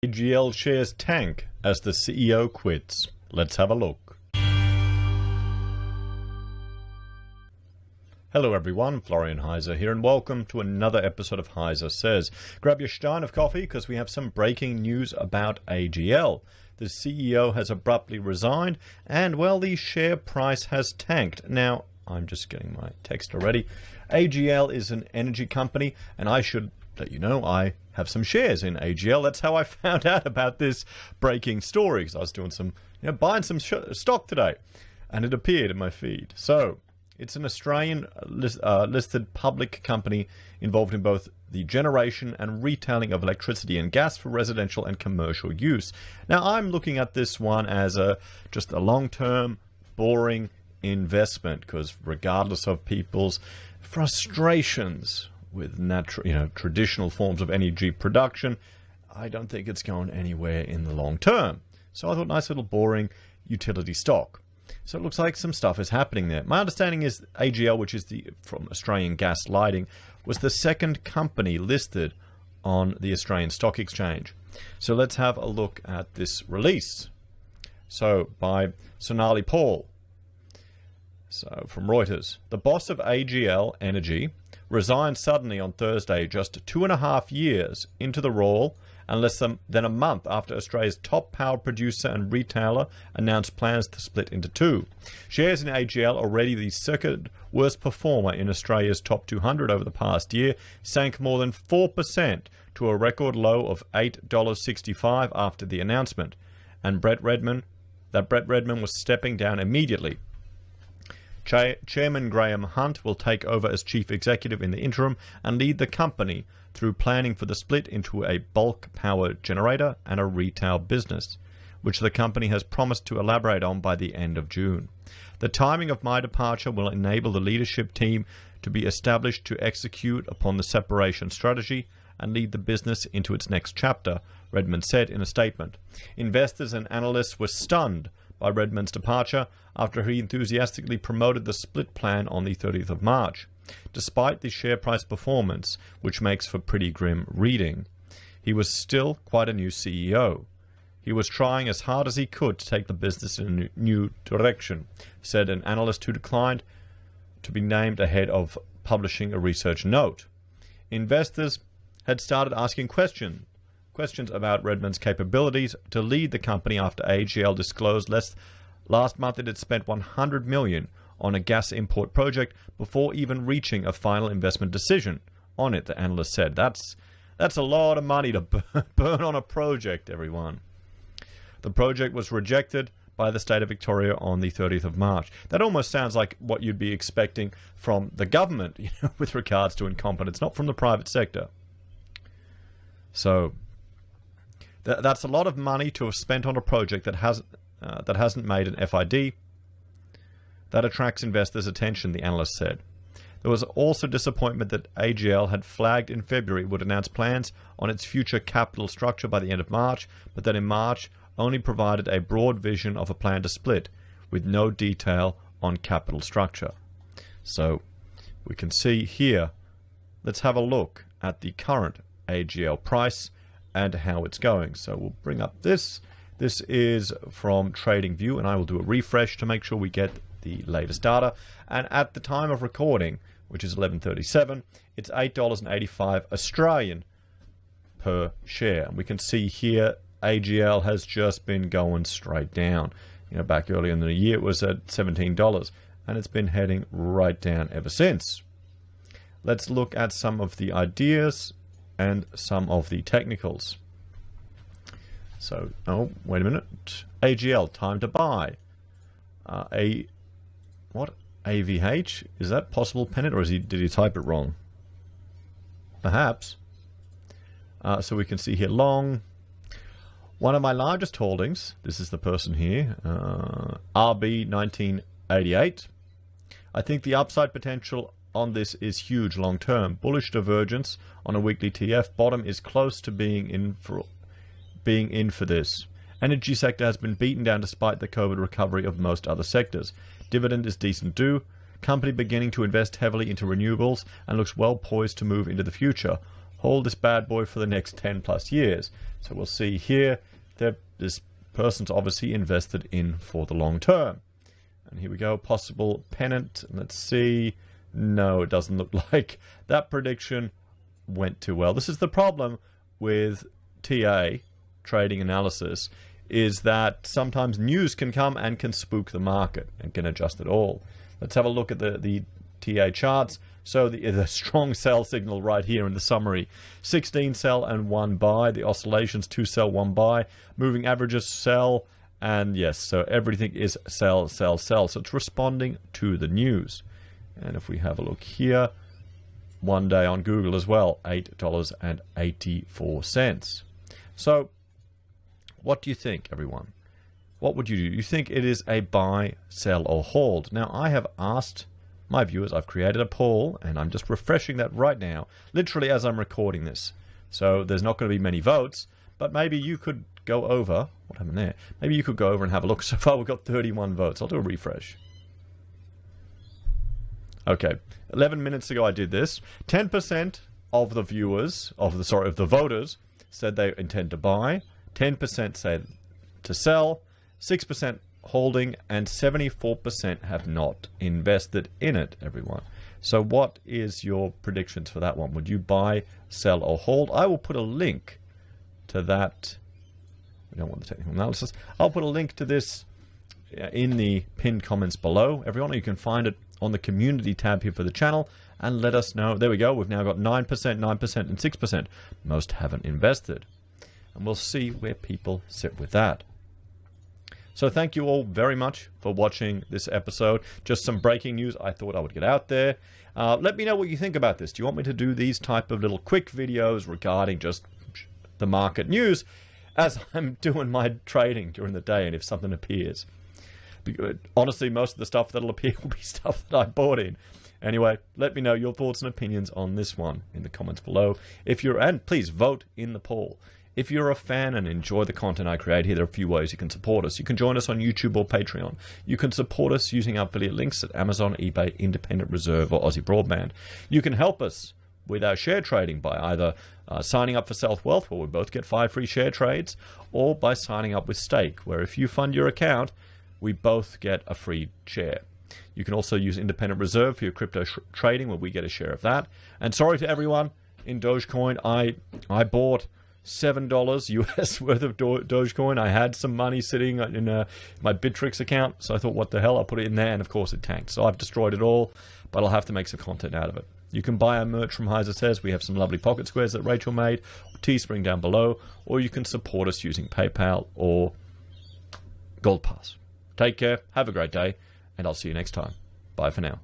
AGL shares tank as the CEO quits. Let's have a look. Hello everyone, Florian Heise here, and welcome to another episode of Heise Says. Grab your stein of coffee because we have some breaking news about AGL. The CEO has abruptly resigned and, well, the share price has tanked. Now, I'm just getting my text already. AGL is an energy company, and I should let you know I have some shares in AGL. That's how I found out about this breaking story, because I was doing some, buying some stock today, and it appeared in my feed. So, it's an Australian listed public company involved in both the generation and retailing of electricity and gas for residential and commercial use. Now, I'm looking at this one as just a long-term, boring investment, because regardless of people's frustrations with traditional forms of energy production, I don't think it's going anywhere in the long term. So I thought, nice little boring utility stock. So it looks like some stuff is happening there. My understanding is AGL, which is from Australian Gas Lighting, was the second company listed on the Australian Stock Exchange. So let's have a look at this release. So by Sonali Paul. So from Reuters, the boss of AGL Energy resigned suddenly on Thursday, just 2.5 years into the role, and less than a month after Australia's top power producer and retailer announced plans to split into two. Shares in AGL, already the second worst performer in Australia's top 200 over the past year, sank more than 4% to a record low of $8.65 after the announcement, and Brett Redman was stepping down immediately. Chairman Graham Hunt will take over as chief executive in the interim and lead the company through planning for the split into a bulk power generator and a retail business, which the company has promised to elaborate on by the end of June. The timing of my departure will enable the leadership team to be established to execute upon the separation strategy and lead the business into its next chapter, Redman said in a statement. Investors and analysts were stunned by Redman's departure after he enthusiastically promoted the split plan on the 30th of March. Despite the share price performance, which makes for pretty grim reading, he was still quite a new CEO. He was trying as hard as he could to take the business in a new direction, said an analyst who declined to be named ahead of publishing a research note. Investors had started asking questions about Redman's capabilities to lead the company after AGL disclosed last month it had spent $100 million on a gas import project before even reaching a final investment decision on it, the analyst said. That's a lot of money to burn on a project, everyone. The project was rejected by the state of Victoria on the 30th of March. That almost sounds like what you'd be expecting from the government, with regards to incompetence, not from the private sector. So that's a lot of money to have spent on a project that hasn't made an FID. That attracts investors' attention, the analyst said. There was also disappointment that AGL had flagged in February it would announce plans on its future capital structure by the end of March, but that in March only provided a broad vision of a plan to split, with no detail on capital structure. So we can see here, let's have a look at the current AGL price and how it's going. So we'll bring up this. This is from TradingView, and I will do a refresh to make sure we get the latest data. And at the time of recording, which is 11:37, it's $8.85 Australian per share. And we can see here AGL has just been going straight down. Back earlier in the year it was at $17, and it's been heading right down ever since. Let's look at some of the ideas and some of the technicals. So, wait a minute. AGL, time to buy. AVH? Is that possible pennant, or did he type it wrong? Perhaps. So we can see here, long. One of my largest holdings, this is the person here, RB 1988. I think the upside potential on this is huge long term. Bullish divergence on a weekly TF. Bottom is close to being in for this. Energy sector has been beaten down despite the COVID recovery of most other sectors. Dividend is decent due. Company beginning to invest heavily into renewables and looks well poised to move into the future. hold this bad boy for the next 10 plus years. So we'll see here that this person's obviously invested in for the long term. And here we go, possible pennant. Let's see. No, it doesn't look like that prediction went too well. This is the problem with TA, trading analysis, is that sometimes news can come and can spook the market and can adjust it all. Let's have a look at the TA charts. So the strong sell signal right here in the summary. 16 sell and 1 buy. The oscillations 2 sell, 1 buy. Moving averages sell. And yes, so everything is sell, sell, sell. So it's responding to the news. And if we have a look here, one day on Google as well, $8.84. So what do you think, everyone? What would you do? You think it is a buy, sell, or hold? Now, I have asked my viewers, I've created a poll, and I'm just refreshing that right now, literally as I'm recording this. So there's not going to be many votes, but maybe you could go over. What happened there? Maybe you could go over and have a look. So far, we've got 31 votes. I'll do a refresh. Okay, 11 minutes ago I did this. 10% of the viewers, of the voters, said they intend to buy. 10% say to sell. 6% holding, and 74% have not invested in it, everyone. So what is your predictions for that one? Would you buy, sell, or hold? I will put a link to that. We don't want the technical analysis. I'll put a link to this in the pinned comments below, everyone. You can find it on the community tab here for the channel, and let us know. There we go. We've now got 9%, 9%, and 6%. Most haven't invested. And we'll see where people sit with that. So thank you all very much for watching this episode. Just some breaking news I thought I would get out there. Let me know what you think about this. Do you want me to do these type of little quick videos regarding just the market news as I'm doing my trading during the day, and if something appears? Honestly, most of the stuff that'll appear will be stuff that I bought in. Anyway, let me know your thoughts and opinions on this one in the comments below. And please vote in the poll. If you're a fan and enjoy the content I create here, there are a few ways you can support us. You can join us on YouTube or Patreon. You can support us using our affiliate links at Amazon, eBay, Independent Reserve, or AussieBroadband. You can help us with our share trading by either signing up for SelfWealth, where we both get 5 free share trades, or by signing up with Stake, where if you fund your account, we both get a free share. You can also use Independent Reserve for your crypto trading, where we get a share of that. And sorry to everyone in Dogecoin, I bought $7 US worth of Dogecoin. I had some money sitting in my MeatRX account, so I thought, what the hell, I'll put it in there, and of course it tanked. So I've destroyed it all, but I'll have to make some content out of it. You can buy our merch from HeiseSays. We have some lovely pocket squares that Rachel made, Teespring down below, or you can support us using PayPal or Gold Pass. Take care, have a great day, and I'll see you next time. Bye for now.